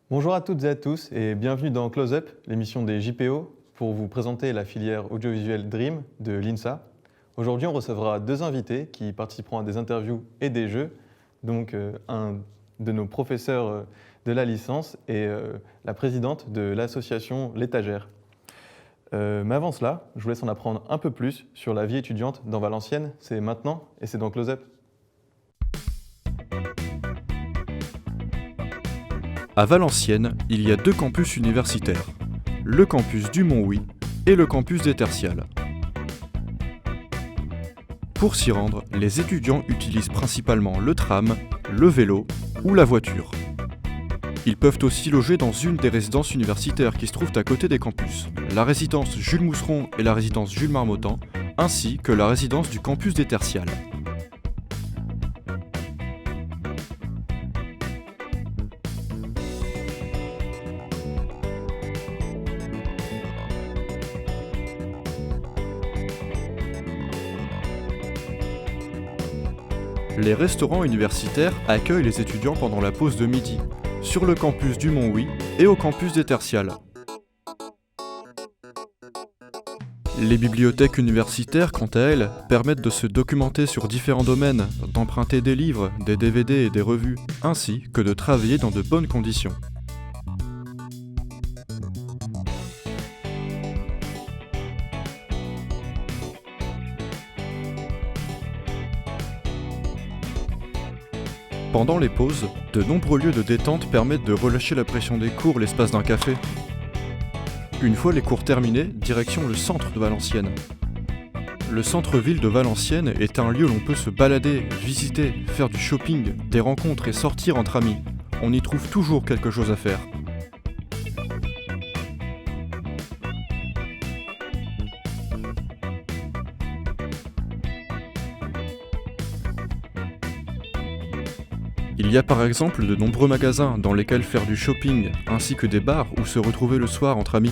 Bonjour à toutes et à tous et bienvenue dans Close Up, l'émission des JPO, pour vous présenter la filière audiovisuelle Dream de l'INSA. Aujourd'hui, on recevra deux invités qui participeront à des interviews et des jeux, donc un de nos professeurs de la licence et la présidente de l'association L'Étagère. Mais avant cela, je vous laisse en apprendre un peu plus sur la vie étudiante dans Valenciennes. C'est maintenant et c'est dans Close Up. À Valenciennes, il y a deux campus universitaires, le campus du Mont-Huy et le campus des Tertiales. Pour s'y rendre, les étudiants utilisent principalement le tram, le vélo ou la voiture. Ils peuvent aussi loger dans une des résidences universitaires qui se trouvent à côté des campus, la résidence Jules Mousseron et la résidence Jules Marmottan, ainsi que la résidence du campus des Tertiales. Les restaurants universitaires accueillent les étudiants pendant la pause de midi, sur le campus du Mont-Huy et au campus des Tertiales. Les bibliothèques universitaires, quant à elles, permettent de se documenter sur différents domaines, d'emprunter des livres, des DVD et des revues, ainsi que de travailler dans de bonnes conditions. Pendant les pauses, de nombreux lieux de détente permettent de relâcher la pression des cours l'espace d'un café. Une fois les cours terminés, direction le centre de Valenciennes. Le centre-ville de Valenciennes est un lieu où l'on peut se balader, visiter, faire du shopping, des rencontres et sortir entre amis. On y trouve toujours quelque chose à faire. Il y a par exemple de nombreux magasins dans lesquels faire du shopping, ainsi que des bars où se retrouver le soir entre amis.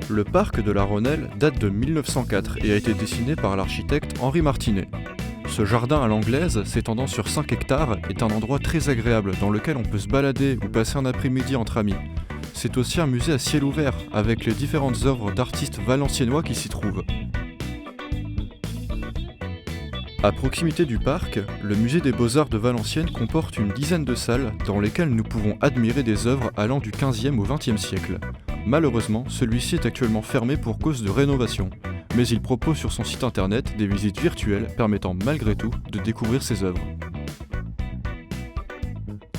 Le parc de la Rhônelle date de 1904 et a été dessiné par l'architecte Henri Martinet. Ce jardin à l'anglaise, s'étendant sur 5 hectares, est un endroit très agréable dans lequel on peut se balader ou passer un après-midi entre amis. C'est aussi un musée à ciel ouvert, avec les différentes œuvres d'artistes valenciennois qui s'y trouvent. À proximité du parc, le musée des Beaux-Arts de Valenciennes comporte une dizaine de salles dans lesquelles nous pouvons admirer des œuvres allant du XVe au XXe siècle. Malheureusement, celui-ci est actuellement fermé pour cause de rénovation, mais il propose sur son site internet des visites virtuelles permettant malgré tout de découvrir ses œuvres.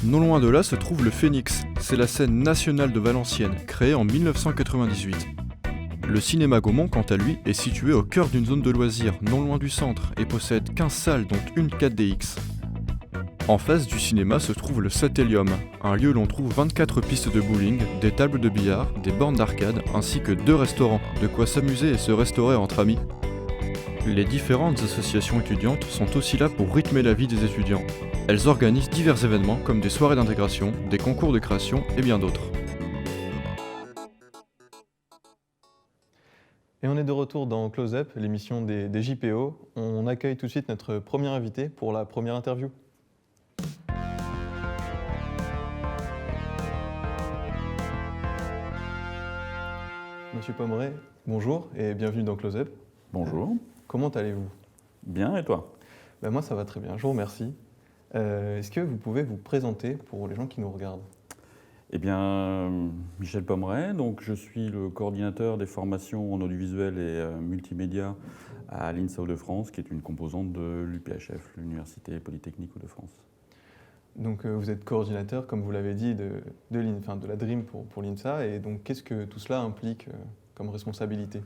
Non loin de là se trouve le Phénix, c'est la scène nationale de Valenciennes, créée en 1998. Le cinéma Gaumont, quant à lui, est situé au cœur d'une zone de loisirs, non loin du centre, et possède 15 salles dont une 4DX. En face du cinéma se trouve le Satellium, un lieu où l'on trouve 24 pistes de bowling, des tables de billard, des bornes d'arcade, ainsi que 2 restaurants, de quoi s'amuser et se restaurer entre amis. Les différentes associations étudiantes sont aussi là pour rythmer la vie des étudiants. Elles organisent divers événements comme des soirées d'intégration, des concours de création et bien d'autres. Et on est de retour dans Close Up, l'émission des JPO. On accueille tout de suite notre premier invité pour la première interview. Monsieur Pommeret, bonjour et bienvenue dans Close Up. Bonjour. Comment allez-vous? Bien, et toi? Moi ça va très bien, je vous remercie. Est-ce que vous pouvez vous présenter pour les gens qui nous regardent? Eh bien, Michel Pommeret, donc je suis le coordinateur des formations en audiovisuel et multimédia à l'INSA Hauts-de-France, qui est une composante de l'UPHF, l'Université Polytechnique Hauts-de-France. Donc vous êtes coordinateur, comme vous l'avez dit, de la DREAM pour l'INSA, et donc qu'est-ce que tout cela implique comme responsabilité?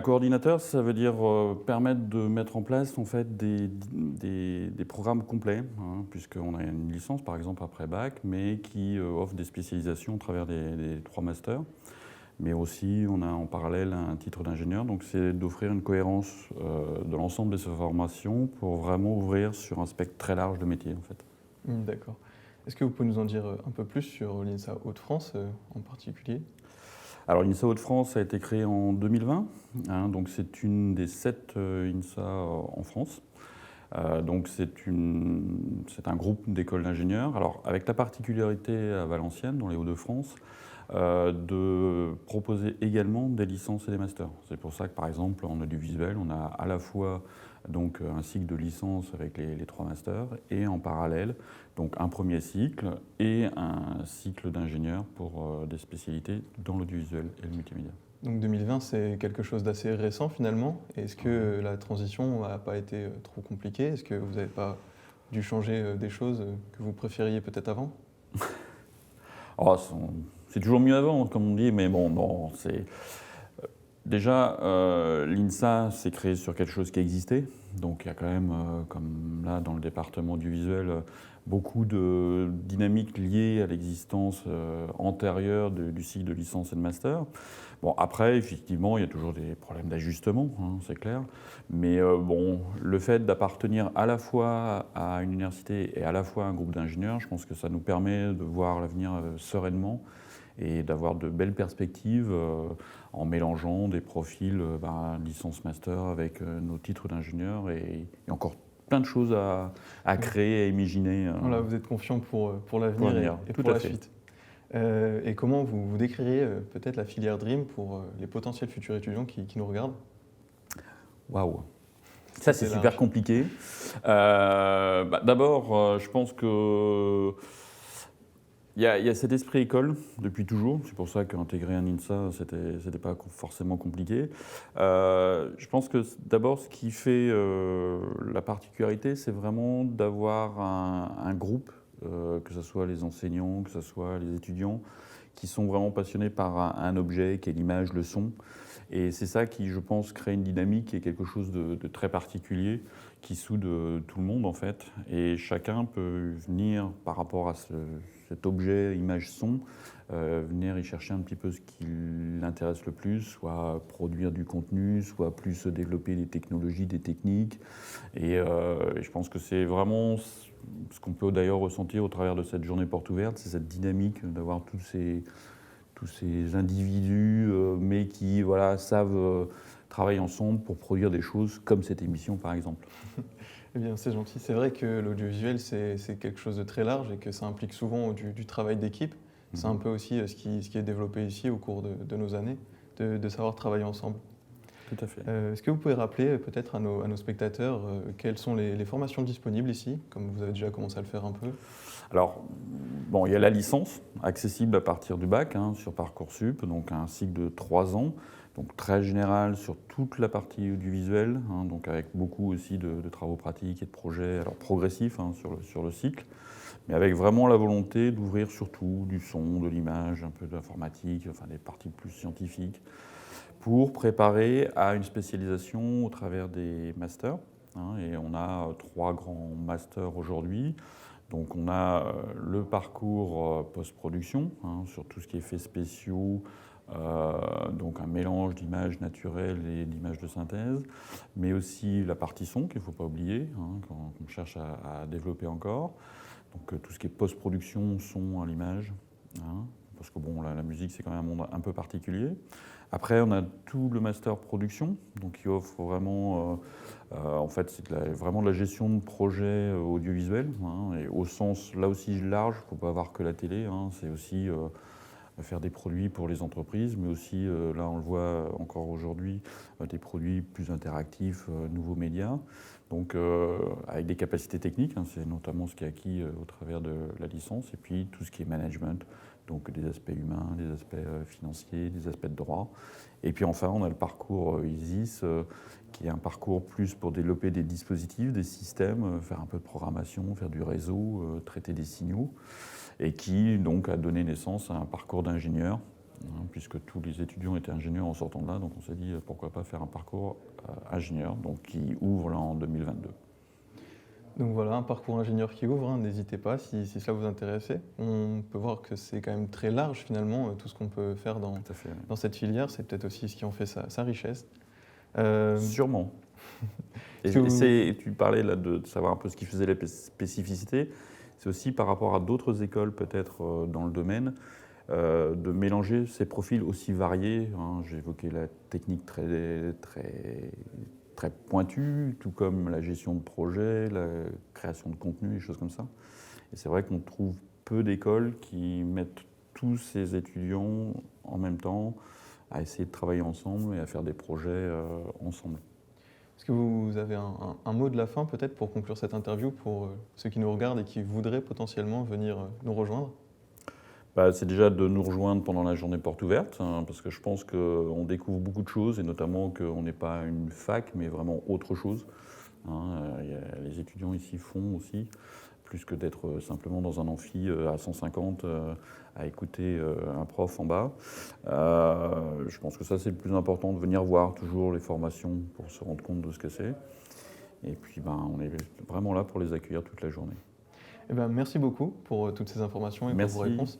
Coordinateur, ça veut dire permettre de mettre en place en fait des programmes complets, hein, puisqu'on a une licence par exemple après bac, mais qui offre des spécialisations au travers des 3 masters. Mais aussi, on a en parallèle un titre d'ingénieur, donc c'est d'offrir une cohérence de l'ensemble de ces formations pour vraiment ouvrir sur un spectre très large de métiers en fait. D'accord. Est-ce que vous pouvez nous en dire un peu plus sur l'INSA Hauts-de-France en particulier? Alors l'INSA Hauts-de-France a été créée en 2020, hein, donc c'est une des 7 INSA en France. Donc c'est un groupe d'écoles d'ingénieurs, alors avec la particularité à Valenciennes, dans les Hauts-de-France, de proposer également des licences et des masters. C'est pour ça que par exemple en audiovisuel, on a à la fois donc, un cycle de licence avec les 3 masters et en parallèle donc, un premier cycle et un cycle d'ingénieur pour des spécialités dans l'audiovisuel et le multimédia. Donc 2020, c'est quelque chose d'assez récent finalement. Est-ce que la transition n'a pas été trop compliquée? Est-ce que vous n'avez pas dû changer des choses que vous préfériez peut-être avant? Oh, c'est toujours mieux avant, comme on dit, mais bon, non, c'est... Déjà, l'INSA s'est créé sur quelque chose qui existait. Donc il y a quand même, comme là dans le département du visuel, beaucoup de dynamiques liées à l'existence antérieure du cycle de licence et de master. Bon, après, effectivement, il y a toujours des problèmes d'ajustement, hein, c'est clair. Mais bon, le fait d'appartenir à la fois à une université et à la fois à un groupe d'ingénieurs, je pense que ça nous permet de voir l'avenir sereinement et d'avoir de belles perspectives en mélangeant des profils licence-master avec nos titres d'ingénieur et encore plein de choses à créer, à imaginer. Voilà, vous êtes confiant pour l'avenir et Tout pour à la fait. suite. Et comment vous décririez peut-être la filière Dream pour les potentiels futurs étudiants qui nous regardent? Waouh! Ça, c'est super large. compliqué. D'abord, je pense que il y a cet esprit école depuis toujours. C'est pour ça qu'intégrer un INSA, c'était pas forcément compliqué. Je pense que d'abord, ce qui fait la particularité, c'est vraiment d'avoir un groupe, que ce soit les enseignants, que ce soit les étudiants, qui sont vraiment passionnés par un objet qui est l'image, le son. Et c'est ça qui, je pense, crée une dynamique et quelque chose de très particulier qui soude tout le monde, en fait. Et chacun peut venir, par rapport à cet objet, image, son, venir y chercher un petit peu ce qui l'intéresse le plus, soit produire du contenu, soit plus développer des technologies, des techniques. Et je pense que c'est vraiment ce qu'on peut d'ailleurs ressentir au travers de cette journée porte ouverte, c'est cette dynamique d'avoir tous ces individus, mais qui savent travailler ensemble pour produire des choses comme cette émission, par exemple. Eh bien, c'est gentil. C'est vrai que l'audiovisuel, c'est quelque chose de très large et que ça implique souvent du travail d'équipe. C'est un peu aussi ce qui est développé ici au cours de nos années, de savoir travailler ensemble. Tout à fait. Est-ce que vous pouvez rappeler peut-être à nos spectateurs quelles sont les formations disponibles ici, comme vous avez déjà commencé à le faire un peu? Alors, bon, il y a la licence, accessible à partir du bac, sur Parcoursup, donc un cycle de 3 ans, donc très général sur toute la partie audiovisuelle, donc avec beaucoup aussi de travaux pratiques et de projets, alors progressifs sur le cycle, mais avec vraiment la volonté d'ouvrir surtout du son, de l'image, un peu d'informatique, enfin des parties plus scientifiques, pour préparer à une spécialisation au travers des masters. Et on a 3 grands masters aujourd'hui. Donc on a le parcours post-production, sur tout ce qui est effets spéciaux, donc un mélange d'images naturelles et d'images de synthèse, mais aussi la partie son qu'il ne faut pas oublier, qu'on cherche à développer encore. Donc tout ce qui est post-production, son à l'image, parce que bon, la musique c'est quand même un monde un peu particulier. Après, on a tout le master production, donc qui offre vraiment, en fait, c'est vraiment de la gestion de projets audiovisuels, et au sens là aussi large. Il ne faut pas avoir que la télé, c'est aussi faire des produits pour les entreprises, mais aussi, là on le voit encore aujourd'hui, des produits plus interactifs, nouveaux médias. Donc avec des capacités techniques, c'est notamment ce qui est acquis au travers de la licence, et puis tout ce qui est management, donc des aspects humains, des aspects financiers, des aspects de droit. Et puis enfin, on a le parcours ISIS, qui est un parcours plus pour développer des dispositifs, des systèmes, faire un peu de programmation, faire du réseau, traiter des signaux, et qui donc a donné naissance à un parcours d'ingénieur, puisque tous les étudiants étaient ingénieurs en sortant de là, donc on s'est dit pourquoi pas faire un parcours ingénieur, donc qui ouvre là en 2022. Donc voilà, un parcours ingénieur qui ouvre, n'hésitez pas si cela vous intéresse. On peut voir que c'est quand même très large finalement, tout ce qu'on peut faire dans cette filière. C'est peut-être aussi ce qui en fait sa richesse. Sûrement. Et tu parlais là de savoir un peu ce qui faisait les spécificités. C'est aussi par rapport à d'autres écoles peut-être dans le domaine, de mélanger ces profils aussi variés. J'ai évoqué la technique très très pointues, tout comme la gestion de projet, la création de contenu, des choses comme ça. Et c'est vrai qu'on trouve peu d'écoles qui mettent tous ces étudiants en même temps à essayer de travailler ensemble et à faire des projets ensemble. Est-ce que vous avez un mot de la fin peut-être pour conclure cette interview pour ceux qui nous regardent et qui voudraient potentiellement venir nous rejoindre? C'est déjà de nous rejoindre pendant la journée porte ouverte, hein, parce que je pense qu'on découvre beaucoup de choses, et notamment qu'on n'est pas une fac, mais vraiment autre chose. Hein. Les étudiants ici font aussi, plus que d'être simplement dans un amphi à 150 à écouter un prof en bas. Je pense que ça, c'est le plus important, de venir voir toujours les formations pour se rendre compte de ce que c'est. Et puis, on est vraiment là pour les accueillir toute la journée. Eh ben, merci beaucoup pour toutes ces informations et pour vos réponses.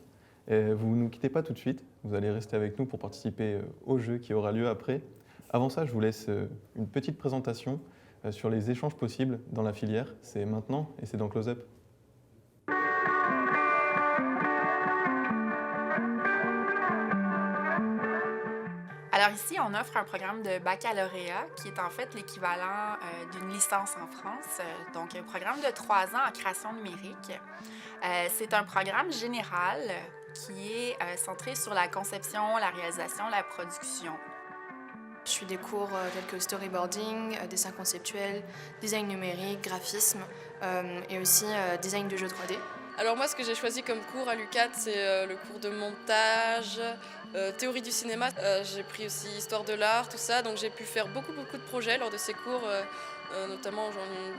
Et vous ne nous quittez pas tout de suite, vous allez rester avec nous pour participer au jeu qui aura lieu après. Avant ça, je vous laisse une petite présentation sur les échanges possibles dans la filière. C'est maintenant et c'est dans Close Up. Alors ici, on offre un programme de baccalauréat qui est en fait l'équivalent d'une licence en France, donc un programme de 3 ans en création numérique. C'est un programme général qui est centré sur la conception, la réalisation, la production. Je suis des cours tels que storyboarding, dessin conceptuel, design numérique, graphisme et aussi design de jeux 3D. Alors moi, ce que j'ai choisi comme cours à l'UQAT, c'est le cours de montage, théorie du cinéma. J'ai pris aussi histoire de l'art, tout ça, donc j'ai pu faire beaucoup de projets lors de ces cours, notamment j'en ai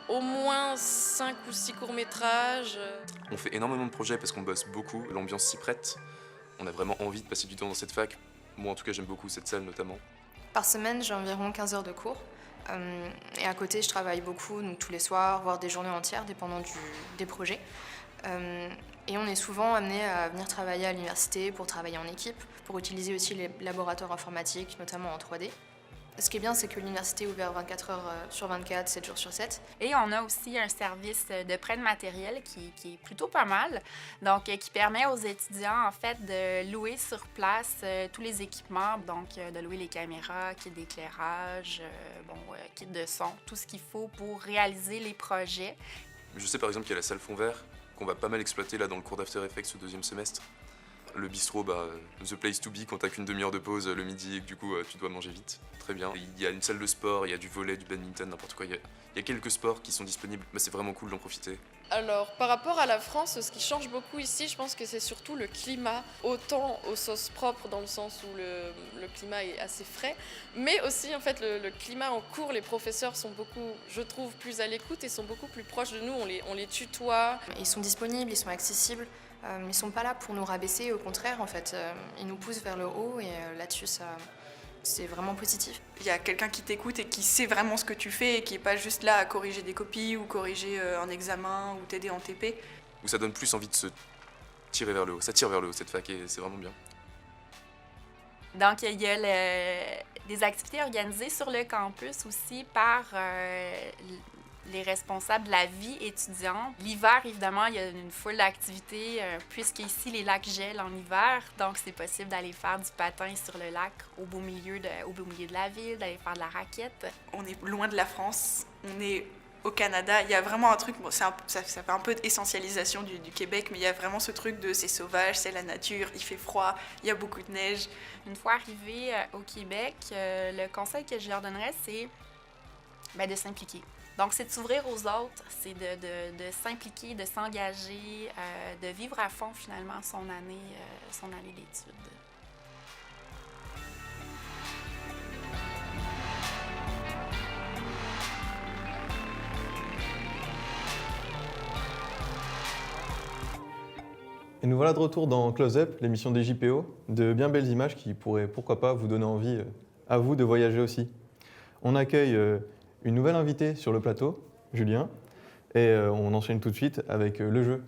au moins 5 ou 6 courts-métrages. On fait énormément de projets parce qu'on bosse beaucoup, l'ambiance s'y prête. On a vraiment envie de passer du temps dans cette fac. Moi en tout cas j'aime beaucoup cette salle notamment. Par semaine, j'ai environ 15 heures de cours. Et à côté, je travaille beaucoup, donc tous les soirs, voire des journées entières, dépendant des projets. Et on est souvent amené à venir travailler à l'université pour travailler en équipe, pour utiliser aussi les laboratoires informatiques, notamment en 3D. Ce qui est bien, c'est que l'université est ouverte 24 heures sur 24, 7 jours sur 7. Et on a aussi un service de prêt de matériel qui est plutôt pas mal, donc qui permet aux étudiants en fait de louer sur place tous les équipements, donc de louer les caméras, kit d'éclairage, kit de son, tout ce qu'il faut pour réaliser les projets. Je sais par exemple qu'il y a la salle fond vert qu'on va pas mal exploiter là dans le cours d'After Effects au 2e semestre. Le bistrot, the place to be quand t'as qu'une demi-heure de pause le midi et que du coup tu dois manger vite. Très bien. Il y a une salle de sport, il y a du volley, du badminton, n'importe quoi. Il y a quelques sports qui sont disponibles, mais c'est vraiment cool d'en profiter. Alors, par rapport à la France, ce qui change beaucoup ici, je pense que c'est surtout le climat. Autant au sens propre, dans le sens où le climat est assez frais, mais aussi en fait le climat en cours, les professeurs sont beaucoup, je trouve, plus à l'écoute et sont beaucoup plus proches de nous, on les tutoie. Ils sont disponibles, ils sont accessibles. Ils ne sont pas là pour nous rabaisser, au contraire, en fait. Ils nous poussent vers le haut et là-dessus, c'est vraiment positif. Il y a quelqu'un qui t'écoute et qui sait vraiment ce que tu fais et qui n'est pas juste là à corriger des copies ou corriger un examen ou t'aider en TP. Où ça donne plus envie de se tirer vers le haut. Ça tire vers le haut cette fac et c'est vraiment bien. Donc, il y a des activités organisées sur le campus aussi par les responsables de la vie étudiante. L'hiver, évidemment, il y a une foule d'activités, puisqu'ici, les lacs gèlent en hiver. Donc, c'est possible d'aller faire du patin sur le lac au beau milieu de la ville, d'aller faire de la raquette. On est loin de la France, on est au Canada. Il y a vraiment un truc, ça fait un peu d'essentialisation du Québec, mais il y a vraiment ce truc de c'est sauvage, c'est la nature, il fait froid, il y a beaucoup de neige. Une fois arrivé au Québec, le conseil que je leur donnerais, c'est de s'impliquer. Donc, c'est de s'ouvrir aux autres, c'est de s'impliquer, de s'engager, de vivre à fond, finalement, son année d'études. Et nous voilà de retour dans Close Up, l'émission des JPO, de bien belles images qui pourraient, pourquoi pas, vous donner envie, à vous, de voyager aussi. On accueille une nouvelle invitée sur le plateau, Julien, et on enchaîne tout de suite avec le jeu.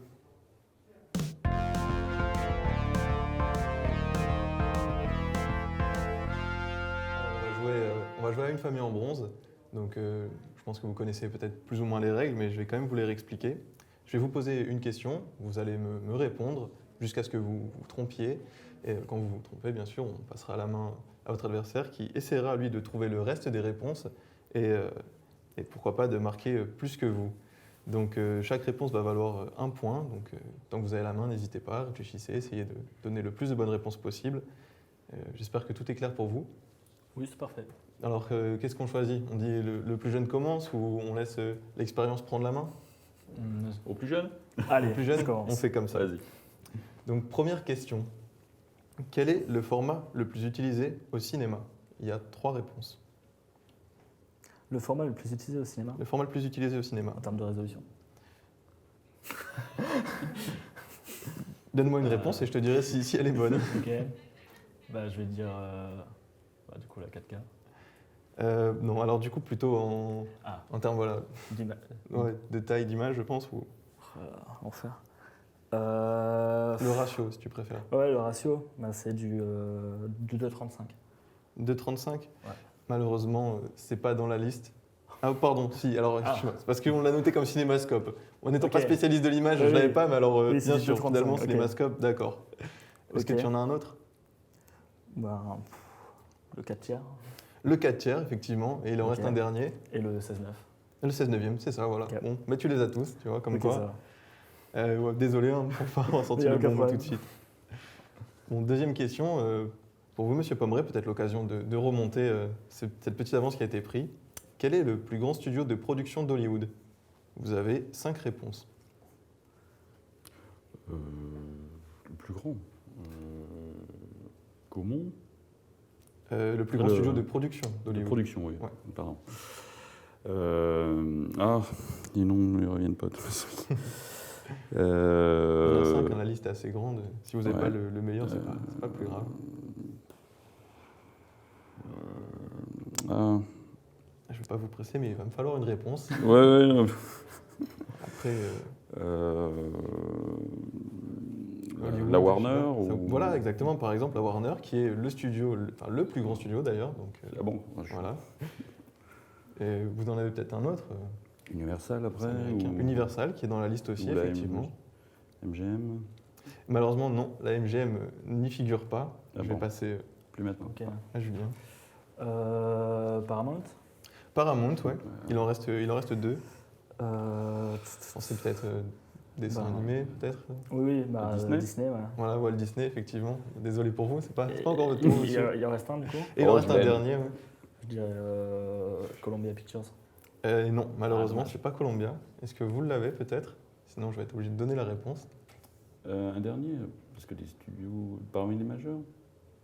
On va jouer à une famille en bronze, donc je pense que vous connaissez peut-être plus ou moins les règles, mais je vais quand même vous les réexpliquer. Je vais vous poser une question, vous allez me répondre jusqu'à ce que vous vous trompiez, et quand vous vous trompez, bien sûr, on passera la main à votre adversaire qui essaiera, lui, de trouver le reste des réponses. et pourquoi pas de marquer plus que vous. Donc chaque réponse va valoir un point. Donc tant que vous avez la main, n'hésitez pas, réfléchissez, essayez de donner le plus de bonnes réponses possible. J'espère que tout est clair pour vous. Oui, c'est parfait. Alors qu'est-ce qu'on choisit? On dit le plus jeune commence ou on laisse l'expérience prendre la main? Au plus jeune? Allez, Le plus jeune, je commence. on fait comme ça. Vas-y. Donc première question. Quel est le format le plus utilisé au cinéma? Il y a 3 réponses. Le format le plus utilisé au cinéma Le format le plus utilisé au cinéma. en termes de résolution. Donne-moi une réponse et je te dirai si elle est bonne. Ok. Bah, je vais dire du coup la 4K. Non, alors du coup plutôt en termes voilà, de taille d'image, je pense, ou Enfer. le ratio, si tu préfères. Ouais, le ratio, c'est du 2,35. 2,35 Ouais. Malheureusement, c'est pas dans la liste. Ah pardon, si, alors excuse-moi, c'est parce qu'on l'a noté comme cinémascope. En n'étant pas spécialiste de l'image, je Oui. l'avais pas, mais alors Oui, bien c'est sûr, 2,35, finalement, ok. cinémascope, d'accord. Est-ce que Ok. tu en as un autre? Le 4 tiers Le 4 tiers, effectivement, et il en Ok. reste un dernier. et le 16,9. Le 16/9, c'est ça, voilà. Ok. Bon, mais tu les as tous, tu vois, comme Ok, quoi. ça va. Ouais, désolé, hein, pour pas ressentir Il y a le bon aucun mot tout de problème. suite. Bon, deuxième question, pour vous, Monsieur Pommeret, peut-être l'occasion de remonter cette petite avance qui a été prise. Quel est le plus grand studio de production d'Hollywood? Vous avez 5 réponses. Le plus grand. Gaumont? Le plus grand studio de production De d'Hollywood. production, oui. Ouais. Pardon. Les noms ne me reviennent pas. Il y en a 5, la liste est assez grande. Si vous n'avez ouais. pas le meilleur, c'est pas plus grave. Je ne vais pas vous presser, mais il va me falloir une réponse. Ouais, non. Après, Hollywood, La je sais Warner pas. ou... Voilà, exactement. Par exemple, la Warner, qui est le studio, le plus grand studio d'ailleurs. Donc, Ah bon, voilà. Et vous en avez peut-être un autre, Universal après américain. ou... Universal, qui est dans la liste aussi, ou la effectivement. MGM? Malheureusement, non, la MGM n'y figure pas. Ah Je bon. vais passer Plus maintenant. Ok. à Julien. Paramount. Paramount, ouais. Il en reste 2. Euh, C'est peut-être dessin animé, peut-être. Oui, Disney. Disney, ouais. Voilà, Walt Disney, effectivement. Désolé pour vous, c'est pas encore votre tour. Il monsieur. y en reste un du coup. Et il en reste un Ben. dernier, ouais. Je dirais Columbia Pictures. Non, malheureusement, dommage. c'est pas Columbia. Est-ce que vous l'avez peut-être? Sinon, je vais être obligé de donner la réponse. Un dernier, parce que les studios parmi les majeurs.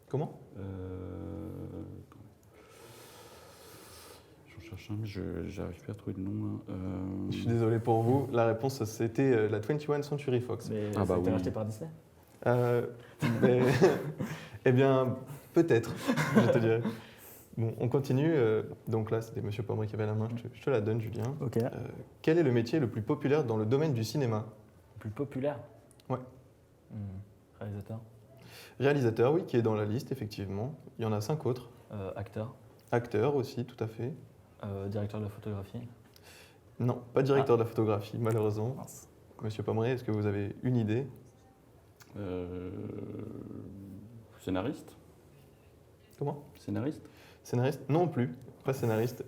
Comment? J'en cherche un, mais j'arrive pas à trouver le nom. Là. Je suis désolé pour vous. La réponse, c'était la 21 Century Fox. Mais Ah bah ça a été oui. racheté par Disney. Mais- eh bien, peut-être, je te dirais. Bon, on continue. Donc là, c'était Monsieur Pommeret qui avait la main. Je te la donne, Julien. Ok. Quel est le métier le plus populaire dans le domaine du cinéma? Le plus populaire. Ouais. Réalisateur. Réalisateur, oui, qui est dans la liste, effectivement. Il y en a 5 autres. Acteur. Acteur aussi, tout à fait. Directeur de la photographie. Non, pas directeur de la photographie, malheureusement. Mince. Monsieur Pommeret, est-ce que vous avez une idée? Scénariste? Comment? Scénariste? Scénariste? Non plus, pas scénariste.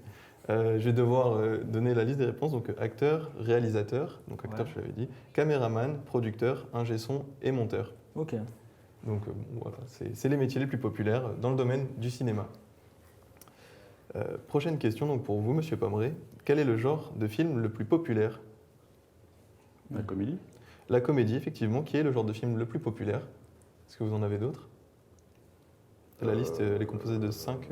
Je vais devoir donner la liste des réponses. Donc acteur, réalisateur, donc acteur, Ouais. je l'avais dit, caméraman, producteur, ingé son et monteur. Ok. Donc voilà, c'est les métiers les plus populaires dans le domaine du cinéma. Prochaine question donc pour vous, Monsieur Pommeret. Quel est le genre de film le plus populaire? La comédie? La comédie, effectivement, qui est le genre de film le plus populaire. Est-ce que vous en avez d'autres? La liste elle est composée de 5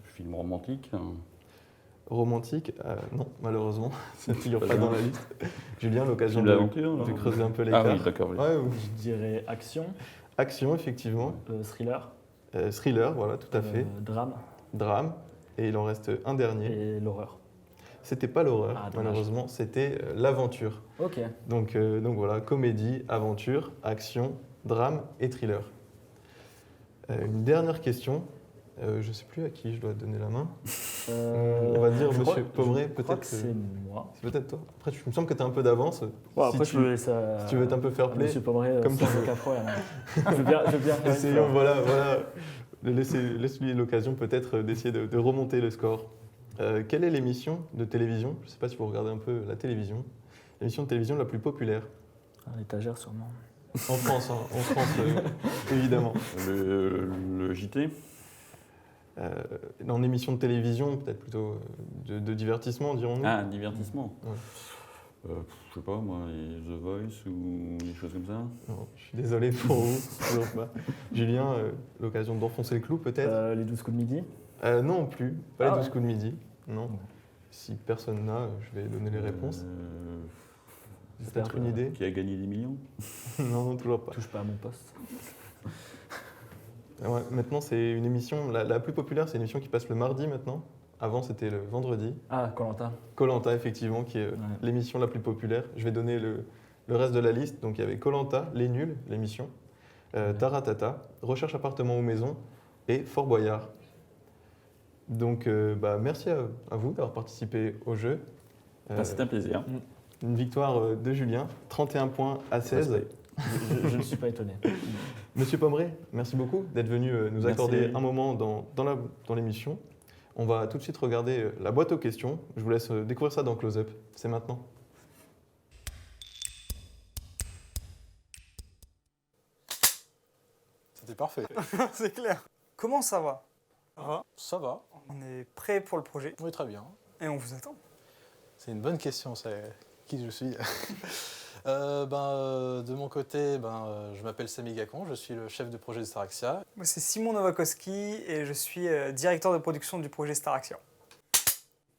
Film romantique? Hein. romantiques. Non, malheureusement, ça ne figure pas dans la liste. Julien, l'occasion Film d'aventure? de creuser un peu Ah l'écart. oui, d'accord. Oui. Ouais, Je dirais action, action, effectivement. thriller, Thriller, voilà, tout à fait. drame Drame. Et il en reste un dernier. et l'horreur. C'était pas l'horreur, Ah, dommage. malheureusement, c'était l'aventure. Ok. Donc voilà, comédie, aventure, action, drame et thriller. Une dernière question. Je ne sais plus à qui je dois donner la main. On va dire je Monsieur crois- Pommeret, je crois peut-être. que c'est moi. C'est peut-être toi. Après, il me semble que tu as un peu d'avance. Bon, après, si je peux laisser si tu veux être un peu fair play, Monsieur Pommeret, comme sans tu veux. aucun problème. Je veux bien faire une essayons, fleur. voilà. laisse-lui l'occasion peut-être d'essayer de remonter le score. Quelle est l'émission de télévision, je ne sais pas si vous regardez un peu la télévision, l'émission de télévision la plus populaire? L'étagère sûrement. En France, hein, en France évidemment. Le JT. En émission de télévision, peut-être plutôt de divertissement, dirons-nous. Ah, divertissement. Ouais. Je sais pas, moi, les The Voice ou des choses comme ça. Non, je suis désolé pour vous. Toujours pas. Julien, l'occasion d'enfoncer le clou peut-être? Les 12 coups de midi. Non plus, pas les 12 ouais. coups de midi. Non. Si personne n'a, je vais donner les réponses. C'est peut-être une idée? Qui a gagné des millions? Non, toujours pas. Touche pas à mon poste. Ouais, maintenant, c'est une émission, la plus populaire, c'est une émission qui passe le mardi maintenant. Avant, c'était le vendredi. Ah, Koh-Lanta. Koh-Lanta, effectivement, qui est l'émission la plus populaire. Je vais donner le reste de la liste. Donc, il y avait Koh-Lanta, Les Nuls, l'émission, Taratata, Recherche appartement ou maison et Fort Boyard. Donc, merci à vous d'avoir participé au jeu. C'est un plaisir. Une victoire de Julien, 31 points à 16. Je ne suis pas étonné. Monsieur Pommeret, merci beaucoup d'être venu nous accorder un moment dans l'émission. On va tout de suite regarder la boîte aux questions. Je vous laisse découvrir ça dans Close Up. C'est maintenant. C'était parfait. C'est clair. Comment ça va? Ça va. On est prêt pour le projet Oui, très bien. et on vous attend. C'est une bonne question, c'est qui je suis. De mon côté, je m'appelle Samy Gacon, je suis le chef de projet de Staraxia. Moi, c'est Simon Nowakowski et je suis directeur de production du projet Staraxia.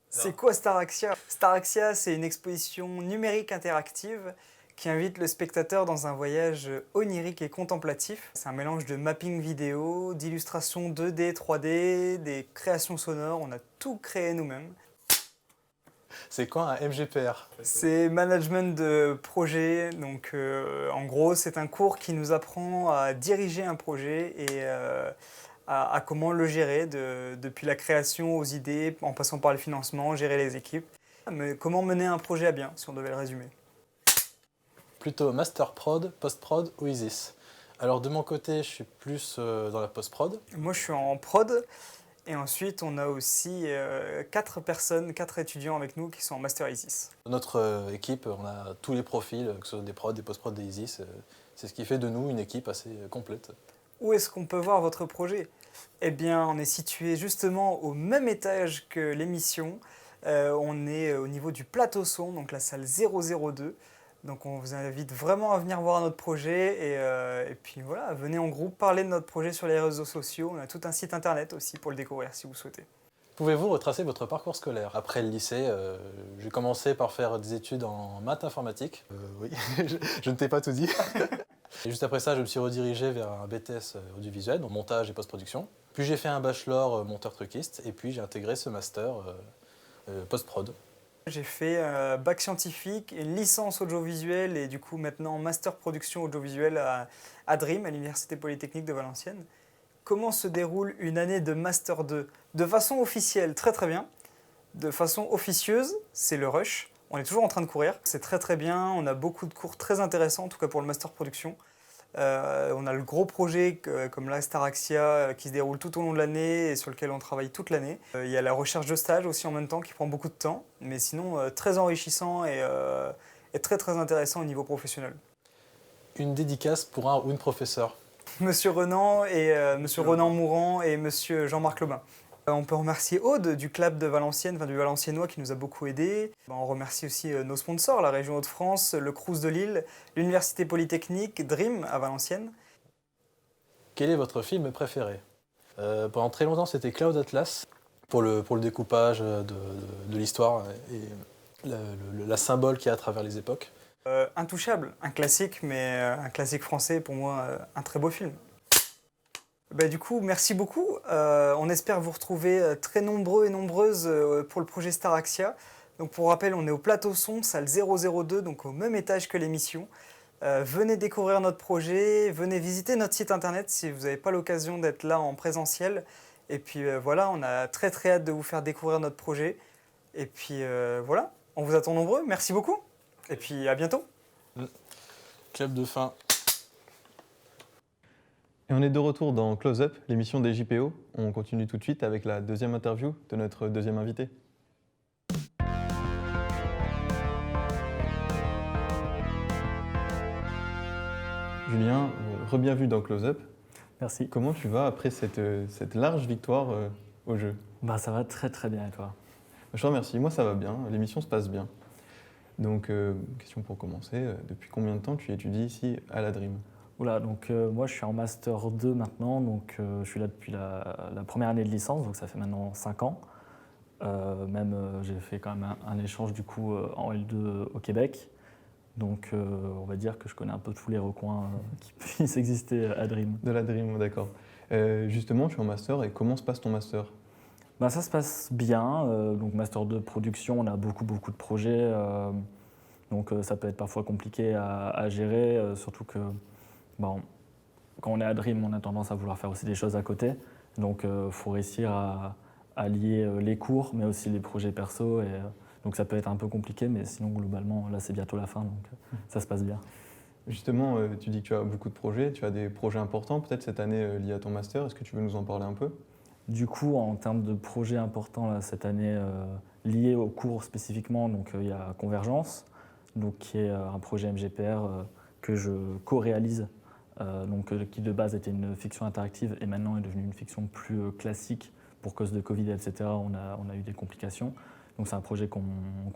C'est quoi Staraxia? Staraxia, c'est une exposition numérique interactive qui invite le spectateur dans un voyage onirique et contemplatif. C'est un mélange de mapping vidéo, d'illustrations 2D, 3D, des créations sonores. On a tout créé nous-mêmes. C'est quoi un MGPR? C'est management de projet. Donc, en gros, c'est un cours qui nous apprend à diriger un projet et à comment le gérer, depuis la création aux idées, en passant par le financement, gérer les équipes. Mais comment mener un projet à bien, si on devait le résumer? Plutôt master prod, post prod ou ISIS. Alors de mon côté, je suis plus dans la post prod. Moi, je suis en prod. Et ensuite, on a aussi 4 étudiants avec nous qui sont en Master ISIS. Dans notre équipe, on a tous les profils, que ce soit des prods, des post-prod, des ISIS. C'est ce qui fait de nous une équipe assez complète. Où est-ce qu'on peut voir votre projet? Eh bien, on est situé justement au même étage que l'émission. On est au niveau du plateau son, donc la salle 002. Donc on vous invite vraiment à venir voir notre projet et puis voilà, venez en groupe parler de notre projet sur les réseaux sociaux. On a tout un site internet aussi pour le découvrir si vous souhaitez. Pouvez-vous retracer votre parcours scolaire? Après le lycée, j'ai commencé par faire des études en maths informatique. Oui, je ne t'ai pas tout dit. Et juste après ça, je me suis redirigé vers un BTS audiovisuel, donc montage et post-production. Puis j'ai fait un bachelor monteur-truquiste et puis j'ai intégré ce master post-prod. J'ai fait bac scientifique, une licence audiovisuelle et du coup maintenant master production audiovisuelle à DREAM, à l'Université Polytechnique de Valenciennes. Comment se déroule une année de Master 2? De façon officielle, très très bien. De façon officieuse, c'est le rush. On est toujours en train de courir. C'est très très bien. On a beaucoup de cours très intéressants, en tout cas pour le Master Production. On a le gros projet comme la Staraxia qui se déroule tout au long de l'année et sur lequel on travaille toute l'année. Il y a la recherche de stage aussi en même temps qui prend beaucoup de temps, mais sinon très enrichissant et très très intéressant au niveau professionnel. Une dédicace pour un ou une professeure. Monsieur Renan et Monsieur Renan Mourant et Monsieur Jean-Marc Lobin. On peut remercier Aude du club de Valenciennes, enfin du Valenciennois qui nous a beaucoup aidés. On remercie aussi nos sponsors, la région Hauts-de-France, le Crous de Lille, l'Université Polytechnique, DREAM à Valenciennes. Quel est votre film préféré? Pendant très longtemps, c'était Cloud Atlas, pour le découpage de l'histoire et la symbole qu'il y a à travers les époques. Intouchable, un classique, mais un classique français, pour moi, un très beau film. Du coup, merci beaucoup. On espère vous retrouver très nombreux et nombreuses pour le projet Staraxia. Donc pour rappel, on est au plateau son, salle 002, donc au même étage que l'émission. Venez découvrir notre projet, venez visiter notre site internet si vous n'avez pas l'occasion d'être là en présentiel. Et puis voilà, on a très très hâte de vous faire découvrir notre projet. Et puis voilà, on vous attend nombreux. Merci beaucoup. Et puis à bientôt. Club de fin. Et on est de retour dans Close Up, l'émission des JPO. On continue tout de suite avec la deuxième interview de notre deuxième invité. Julien, re-bienvenue dans Close Up. Merci. Comment tu vas après cette large victoire au jeu? Ça va très très bien et toi? Je te remercie, moi ça va bien, l'émission se passe bien. Donc, question pour commencer, depuis combien de temps tu étudies ici à la Dream? Oula, donc moi je suis en Master 2 maintenant, donc je suis là depuis la première année de licence, donc ça fait maintenant 5 ans. J'ai fait quand même un échange du coup en L2 au Québec. Donc on va dire que je connais un peu tous les recoins qui puissent exister à Dream. De la Dream, d'accord. Justement, tu es en Master et comment se passe ton Master? Ça se passe bien, donc Master 2 production, on a beaucoup de projets, donc ça peut être parfois compliqué à gérer, surtout que quand on est à Dream, on a tendance à vouloir faire aussi des choses à côté, donc il faut réussir à lier les cours, mais aussi les projets perso, donc ça peut être un peu compliqué, mais sinon globalement, là c'est bientôt la fin, donc ça se passe bien. Justement, tu dis que tu as beaucoup de projets, tu as des projets importants peut-être cette année liés à ton Master, est-ce que tu veux nous en parler un peu? Du coup, en termes de projets importants là, cette année liés au cours spécifiquement, donc il y a Convergence, donc, qui est un projet MGPR que je co-réalise, qui de base était une fiction interactive et maintenant est devenue une fiction plus classique pour cause de Covid, etc. On a eu des complications. Donc c'est un projet qu'on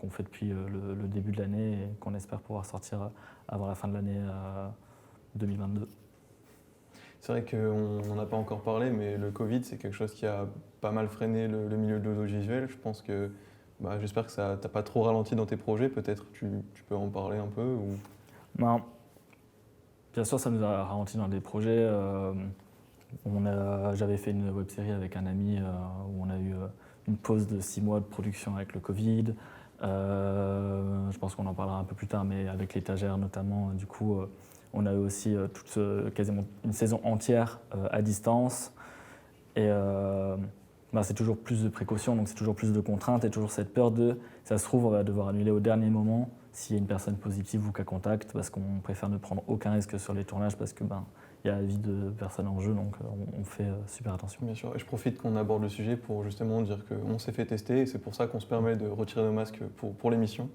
fait depuis le début de l'année et qu'on espère pouvoir sortir avant la fin de l'année 2022. C'est vrai qu'on n'en a pas encore parlé, mais le Covid, c'est quelque chose qui a pas mal freiné le milieu de l'audiovisuel. Je pense que, j'espère que ça t'a pas trop ralenti dans tes projets. Peut-être tu peux en parler un peu ou... Bien sûr, ça nous a ralenti dans des projets. J'avais fait une web-série avec un ami où on a eu une pause de 6 mois de production avec le Covid. Je pense qu'on en parlera un peu plus tard, mais avec l'étagère notamment, du coup... on a eu aussi quasiment une saison entière à distance. Et c'est toujours plus de précautions, donc c'est toujours plus de contraintes et toujours cette peur de, ça se trouve, on va devoir annuler au dernier moment s'il y a une personne positive ou cas contact, parce qu'on préfère ne prendre aucun risque sur les tournages parce que il y a la vie de personnes en jeu, donc on fait super attention. Bien sûr, et je profite qu'on aborde le sujet pour justement dire qu'on s'est fait tester et c'est pour ça qu'on se permet de retirer nos masques pour l'émission.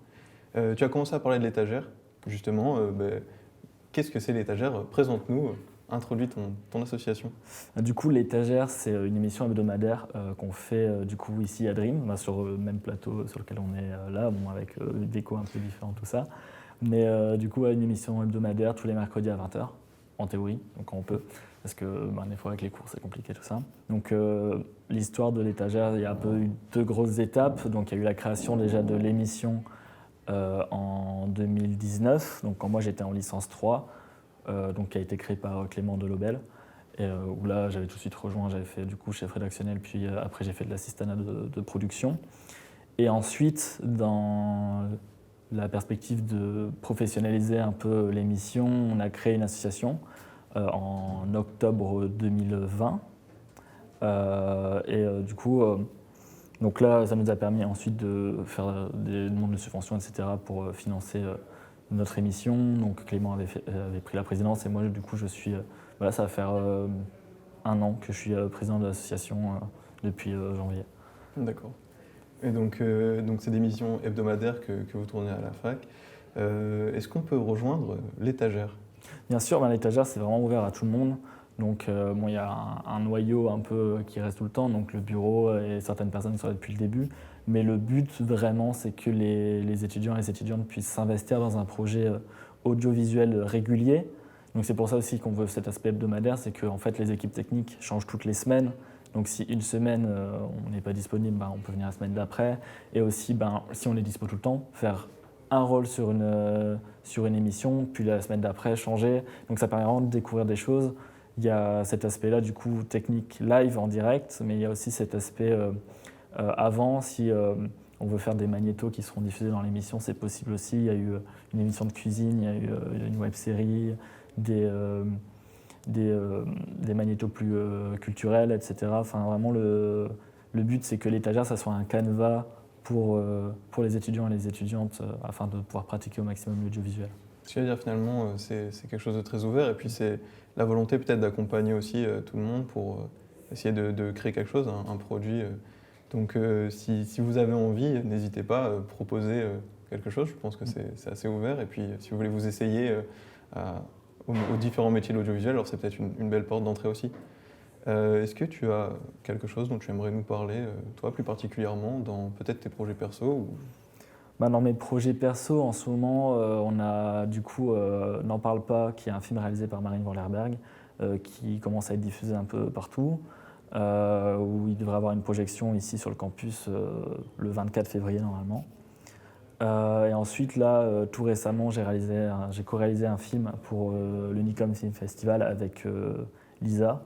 Tu as commencé à parler de l'étagère, justement. Qu'est-ce que c'est l'étagère? Présente-nous, introduis ton association. Du coup, l'étagère, c'est une émission hebdomadaire qu'on fait du coup ici à Dream, sur le même plateau sur lequel on est là, avec une déco un peu différente, tout ça. Mais du coup, une émission hebdomadaire tous les mercredis à 20h, en théorie, donc quand on peut, parce que des fois avec les cours c'est compliqué tout ça. Donc l'histoire de l'étagère, il y a un peu eu 2 grosses étapes. Donc il y a eu la création déjà de l'émission en 2019, donc quand moi j'étais en licence 3, qui a été créée par Clément Delobel, où là j'avais tout de suite rejoint, j'avais fait du coup chef rédactionnel, puis après j'ai fait de l'assistanat de production. Et ensuite, dans la perspective de professionnaliser un peu l'émission, on a créé une association en octobre 2020. Du coup, donc là, ça nous a permis ensuite de faire des demandes de subventions, etc. pour financer notre émission. Donc Clément avait pris la présidence et moi, du coup, je suis... ça va faire 1 an que je suis président de l'association depuis janvier. D'accord. Et donc c'est des missions hebdomadaires que vous tournez à la fac. Est-ce qu'on peut rejoindre l'étagère? Bien sûr, l'étagère, c'est vraiment ouvert à tout le monde. Donc il y a un noyau un peu qui reste tout le temps, donc le bureau et certaines personnes qui sont là depuis le début. Mais le but vraiment, c'est que les étudiants et les étudiantes puissent s'investir dans un projet audiovisuel régulier. Donc c'est pour ça aussi qu'on veut cet aspect hebdomadaire, c'est que en fait, les équipes techniques changent toutes les semaines. Donc si une semaine on n'est pas disponible, on peut venir la semaine d'après. Et aussi, si on est dispo tout le temps, faire un rôle sur une émission, puis la semaine d'après changer. Donc ça permet vraiment de découvrir des choses. Il y a cet aspect-là, du coup, technique live en direct, mais il y a aussi cet aspect avant, si on veut faire des magnétos qui seront diffusés dans l'émission, c'est possible aussi. Il y a eu une émission de cuisine, il y a eu une web-série, des magnétos plus culturels, etc. Enfin, vraiment, le but, c'est que l'étagère, ça soit un canevas pour les étudiants et les étudiantes afin de pouvoir pratiquer au maximum l'audiovisuel. Ce qui veut dire finalement, c'est quelque chose de très ouvert et puis c'est la volonté peut-être d'accompagner aussi tout le monde pour essayer de créer quelque chose, un produit. Donc si vous avez envie, n'hésitez pas à proposer quelque chose. Je pense que c'est assez ouvert. Et puis si vous voulez vous essayer aux différents métiers de l'audiovisuel, alors c'est peut-être une belle porte d'entrée aussi. Est-ce que tu as quelque chose dont tu aimerais nous parler, toi plus particulièrement, dans peut-être tes projets perso ou... Dans mes projets perso, en ce moment, on a du coup N'en parle pas, qui est un film réalisé par Marine Vanlerberg, qui commence à être diffusé un peu partout, où il devrait avoir une projection ici sur le campus le 24 février normalement. Et ensuite, là, tout récemment, j'ai co-réalisé un film pour le Nikon Film Festival avec Lisa,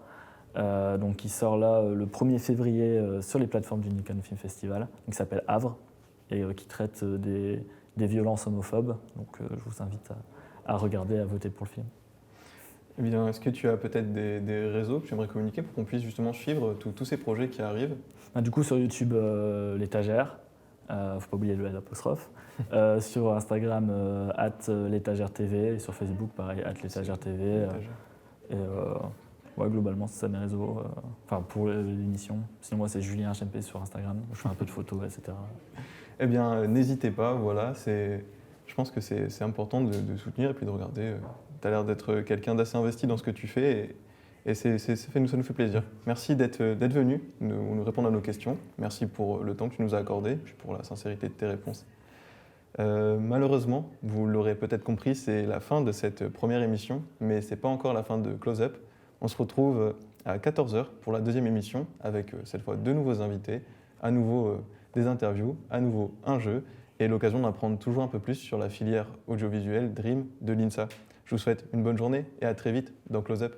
donc qui sort là le 1er février sur les plateformes du Nikon Film Festival, qui s'appelle Havre, et qui traite des violences homophobes. Donc je vous invite à regarder, à voter pour le film. Eh bien, est-ce que tu as peut-être des réseaux que tu aimerais communiquer pour qu'on puisse justement suivre tous ces projets qui arrivent? Du coup, sur YouTube, l'étagère, faut pas oublier le l'apostrophe. Sur Instagram, @l'étagère TV, et sur Facebook, pareil, @l'étagère TV. Et globalement, c'est ça mes réseaux, pour l'émission. Sinon, moi, c'est Julien HMP sur Instagram, je fais un peu de photos, etc. Eh bien, n'hésitez pas, voilà, je pense que c'est important de soutenir et puis de regarder. Tu as l'air d'être quelqu'un d'assez investi dans ce que tu fais et ça nous fait plaisir. Merci d'être venu nous répondre à nos questions. Merci pour le temps que tu nous as accordé et pour la sincérité de tes réponses. Malheureusement, vous l'aurez peut-être compris, c'est la fin de cette première émission, mais ce n'est pas encore la fin de Close Up. On se retrouve à 14h pour la deuxième émission avec cette fois 2 nouveaux invités, à nouveau des interviews, à nouveau un jeu et l'occasion d'apprendre toujours un peu plus sur la filière audiovisuelle Dream de l'INSA. Je vous souhaite une bonne journée et à très vite dans Close Up.